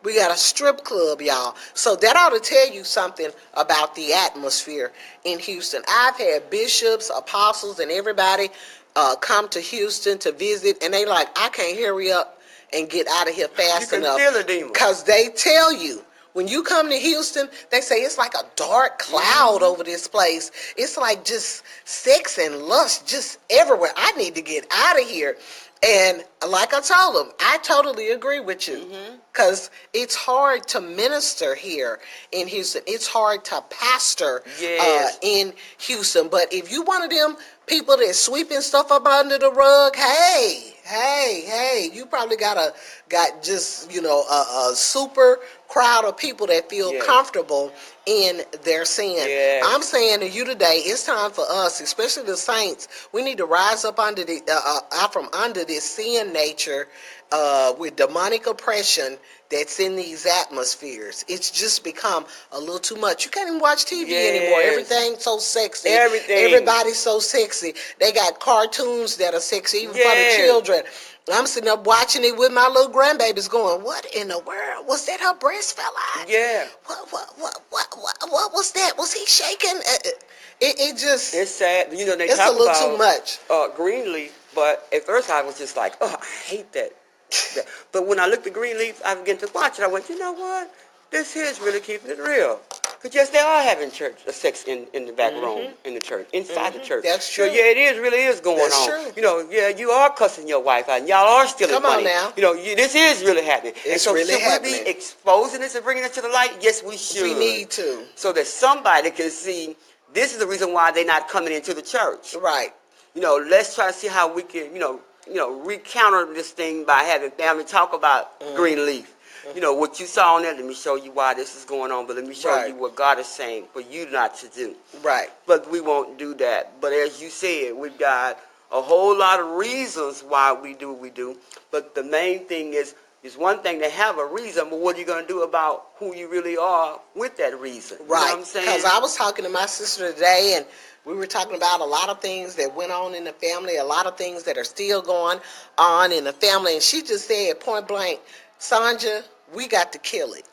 We got a strip club, y'all. So that ought to tell you something about the atmosphere in Houston. I've had bishops, apostles, and everybody come to Houston to visit, and they like, I can't hurry up and get out of here fast You can enough. feel a demon. Because they tell you, when you come to Houston, they say it's like a dark cloud over this place. It's like just sex and lust just everywhere. I need to get out of here. And like I told them, I totally agree with you. Because it's hard to minister here in Houston. It's hard to pastor Yes. in Houston. But if you one of them people that's sweeping stuff up under the rug, hey, you probably got just, a super crowd of people that feel Yes. comfortable in their sin. Yes. I'm saying to you today, it's time for us, especially the saints, we need to rise up under out from under this sin nature with demonic oppression that's in these atmospheres. It's just become a little too much. You can't even watch TV anymore. Yes. Everything's so sexy. Everything. Everybody's so sexy. They got cartoons that are sexy, even for the Yes. children. I'm sitting up watching it with my little grandbabies going, what in the world? Was that her breast fell out? Yeah. What was that? Was he shaking? It just... It's sad. You know, they it's talk a little about too much. Greenleaf, but at first I was just like, oh, I hate that. But when I looked at Greenleaf, I began to watch it. I went, you know what? This here is really keeping it real. Because yes, they are having sex in the back room in the church, inside the church. That's true. So yeah, it really is going That's on. true. You know, yeah, you are cussing your wife out, and y'all are stealing Come on money. now. You know, this is really happening. It's and so really should happening. we be exposing this and bringing it to the light? Yes, we should. We need to. So that somebody can see this is the reason why they're not coming into the church. Right. You know, let's try to see how we can, recounter this thing by having family talk about Greenleaf. You know, what you saw on there, let me show you why this is going on, but let me show you what God is saying for you not to do. Right. But we won't do that. But as you said, we've got a whole lot of reasons why we do what we do. But the main thing is, it's one thing to have a reason, but what are you going to do about who you really are with that reason? You know what I'm saying? Because I was talking to my sister today, and we were talking about a lot of things that went on in the family, a lot of things that are still going on in the family, and she just said point blank, Sonja, we got to kill it.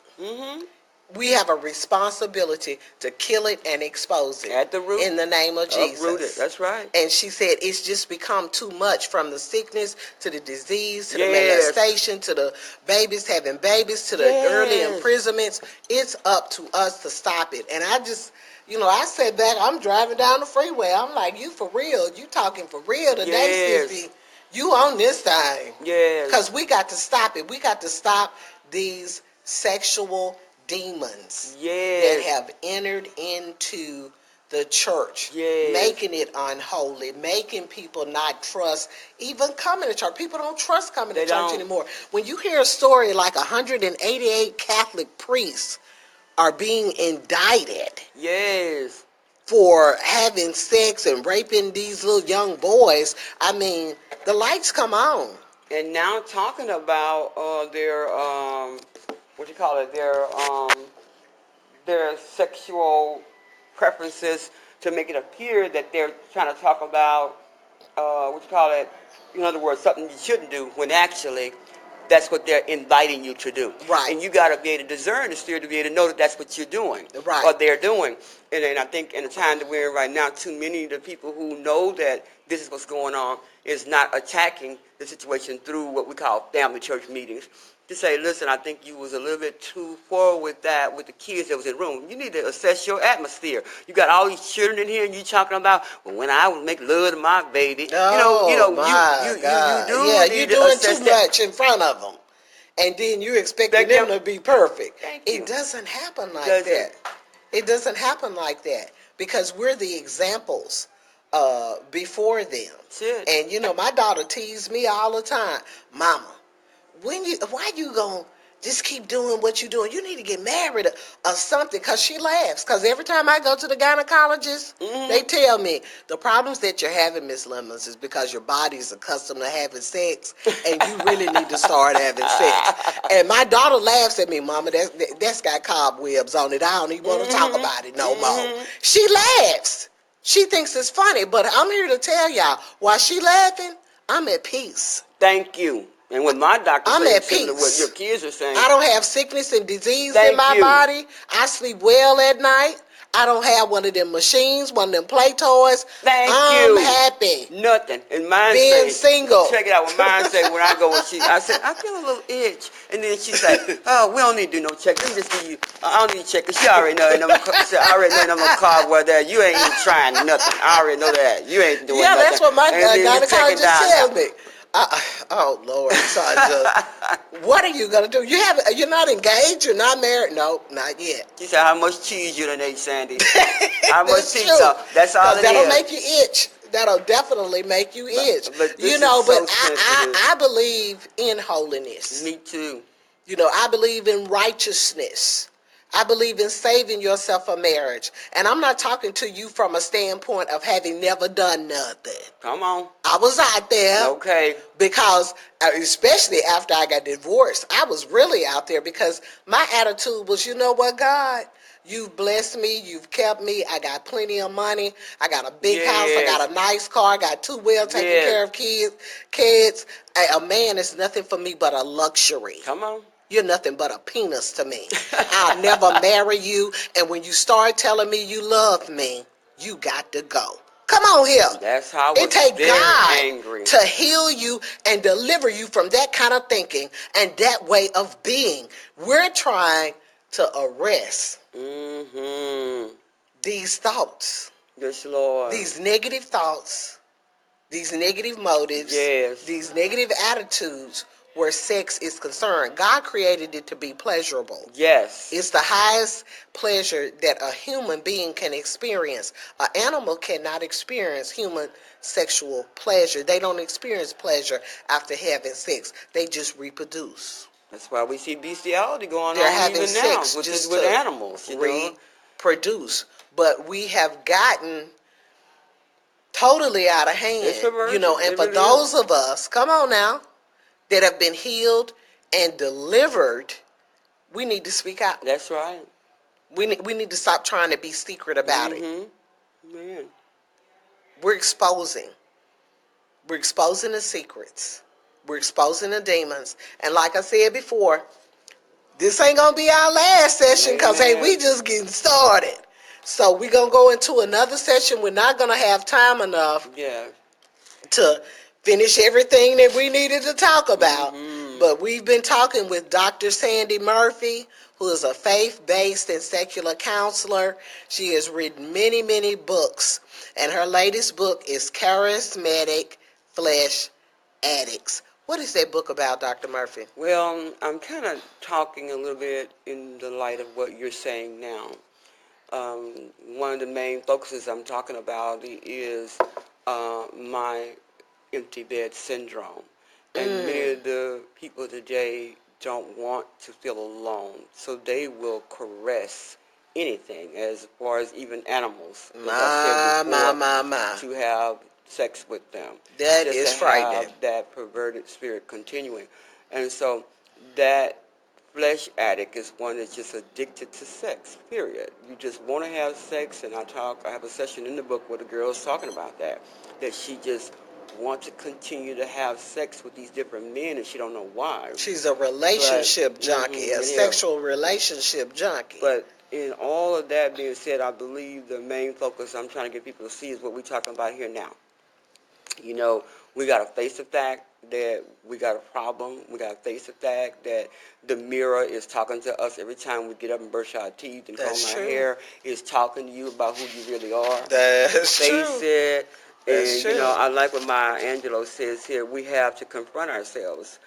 We have a responsibility to kill it and expose it. At the root. In the name of Jesus. Uproot it. That's right. And she said it's just become too much, from the sickness to the disease to the Yes. molestation to the babies having babies to the early imprisonments. It's up to us to stop it. And I just, I sat back, I'm driving down the freeway. I'm like, you for real? You talking for real today, sissy? You on this thing. Yes. Because we got to stop it. We got to stop these sexual demons that have entered into the church, making it unholy, making people not trust even coming to church. People don't trust coming to church anymore. When you hear a story like 188 Catholic priests are being indicted for having sex and raping these little young boys, I mean, the lights come on. And now talking about their their sexual preferences, to make it appear that they're trying to talk about in other words, something you shouldn't do, when actually that's what they're inviting you to do. Right. And you got to be able to discern the spirit to be able to know that that's what you're doing. Right. Or they're doing. And I think in the time that we're in right now, too many of the people who know that this is what's going on is not attacking the situation through what we call family church meetings. To say, listen, I think you was a little bit too forward with that, with the kids that was in the room. You need to assess your atmosphere. You got all these children in here, and you talking about, well, when I would make love to my baby. Oh, you you're doing too much in front of them, and then you're expecting them to be perfect. It doesn't happen like that. It doesn't happen like that, because we're the examples before them. And my daughter teased me all the time, Mama, why you gonna just keep doing what you're doing? You need to get married or something. Because she laughs. Because every time I go to the gynecologist, they tell me the problems that you're having, Miss Lemons, is because your body's accustomed to having sex, and you really need to start having sex. And my daughter laughs at me, Mama, that's got cobwebs on it. I don't even want to talk about it no more. She laughs. She thinks it's funny, but I'm here to tell y'all, while she laughing, I'm at peace. Thank you. And when my doctor says similar to what your kids are saying, I don't have sickness and disease in my body. I sleep well at night. I don't have one of them machines, one of them play toys. Thank I'm you. happy Nothing. And mine being say, single. check it out. When mine say, when I go, I said, I feel a little itch. And then she said, oh, we don't need to do no check. Let me just give you, I don't need to check. Because she already know. And I already know in them car where that you ain't even trying nothing. I already know that. You ain't doing Yeah, nothing. that's what my And then we checking gynecologist down tells now. me. Oh Lord, Sonja, what are you gonna do? You're not engaged. You're not married. No, not yet. She said, how much cheese you done ate, Sandy? How much That's pizza? true. That's all Because it that'll is. make you itch. That'll definitely make you itch. But You this is know, but so sensitive. I believe in holiness. Me too. You know, I believe in righteousness. I believe in saving yourself a marriage. And I'm not talking to you from a standpoint of having never done nothing. Come on. I was out there. Okay. Because, especially after I got divorced, I was really out there because my attitude was, you know what, God? You've blessed me. You've kept me. I got plenty of money. I got a big house. I Yes. got a nice car. I got 2 well taken Yes. care of kids. A man is nothing for me but a luxury. Come on. You're nothing but a penis to me. I'll never marry you. And when you start telling me you love me, you got to go. Come on here. That's how I It was takes very God angry. to heal you and deliver you from that kind of thinking and that way of being. We're trying to arrest these thoughts, Yes, Lord. these negative thoughts, these negative motives, Yes. these negative attitudes where sex is concerned. God created it to be pleasurable. Yes. It's the highest pleasure that a human being can experience. An animal cannot experience human sexual pleasure. They don't experience pleasure after having sex. They just reproduce. That's why we see bestiality going They're on having even now sex with just with to animals, you know. reproduce. But we have gotten totally out of It's hand, you perversion. know. And It for really those is. of us, come on now, that have been healed and delivered, we need to speak out. That's right. We need to stop trying to be secret about it. Man. We're exposing. We're exposing the secrets. We're exposing the demons. And like I said before, this ain't going to be our last session because, hey, we Amen. just getting started. So we're going to go into another session. We're not going to have time enough Yeah. to finish everything that we needed to talk about. But we've been talking with Dr. Sandy Murphy, who is a faith-based and secular counselor. She has written many, many books, and her latest book is Charismatic Flesh Addicts. What is that book about, Dr. Murphy? Well, I'm kind of talking a little bit in the light of what you're saying now. One of the main focuses I'm talking about is my empty bed syndrome. And many of the people today don't want to feel alone, so they will caress anything, as far as even animals, as I said before, My. to have sex with them, That just to is frightening. have that perverted spirit continuing. And so that flesh addict is one that's just addicted to sex, period. You just want to have sex, and I have a session in the book where the girl is talking about that she just wants to continue to have sex with these different men, and she don't know why. She's a relationship junkie, a sexual relationship junkie. But in all of that being said, I believe the main focus I'm trying to get people to see is what we're talking about here now. You know, we got to face the fact that we got a problem. We got to face the fact that the mirror is talking to us every time we get up and brush our teeth and comb our hair. It's talking to you about who you really are. That's Face it. That's And, true. you know, I like what Maya Angelou says here. We have to confront ourselves.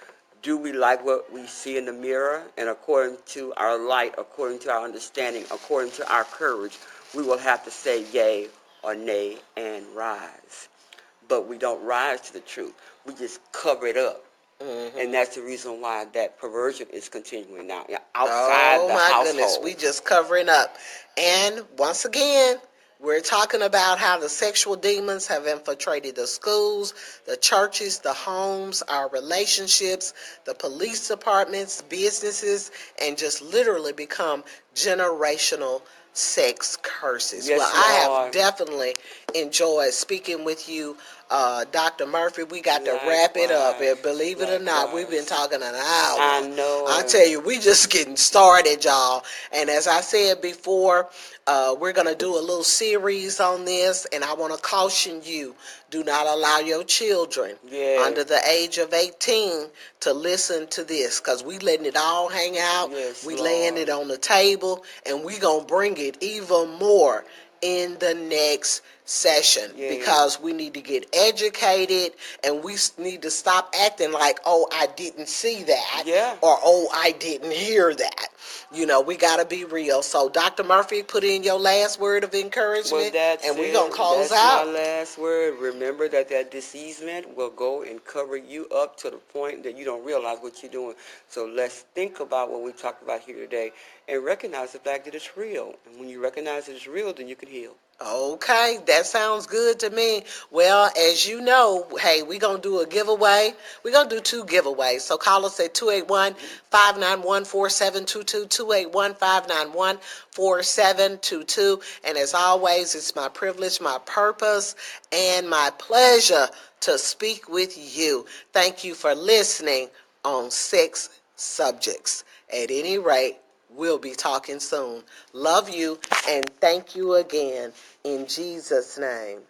Do we like what we see in the mirror? And according to our light, according to our understanding, according to our courage, we will have to say yay or nay and rise. But we don't rise to the truth. We just cover it up. And that's the reason why that perversion is continuing now outside the household. Oh, my goodness. We just covering up. And once again, we're talking about how the sexual demons have infiltrated the schools, the churches, the homes, our relationships, the police departments, businesses, and just literally become generational sex curses. Yes, well, I Lord. have definitely enjoyed speaking with you Dr. Murphy, we got to wrap it up. And Likewise. believe it or not, we've been Likewise. talking an I hour. know I it. tell you, we just getting started, y'all. And as I said before, we're going to do a little series on this, and I want to caution you, do not allow your children Yes. under the age of 18 to listen to this, because we letting it all hang out. Yes, We laying Lord. it on the table, and we going to bring it even more in the next session, Yeah. because we need to get educated, and we need to stop acting like, oh, I didn't see that, Yeah. or oh, I didn't hear that. We got to be real. So Dr. Murphy, put in your last word of Well, encouragement, that's and we're going to it. close That's my out. last word. Remember that deceasement will go and cover you up to the point that you don't realize what you're doing. So let's think about what we talked about here today and recognize the fact that it's real. And when you recognize that it's real, then you can heal. Okay, that sounds good to me. Well, as you know, hey, we're going to do a giveaway. We're going to do 2 giveaways. So call us at 281-591-4722, 281-591-4722. And as always, it's my privilege, my purpose, and my pleasure to speak with you. Thank you for listening on 6 subjects. At any rate, we'll be talking soon. Love you, and thank you again in Jesus' name.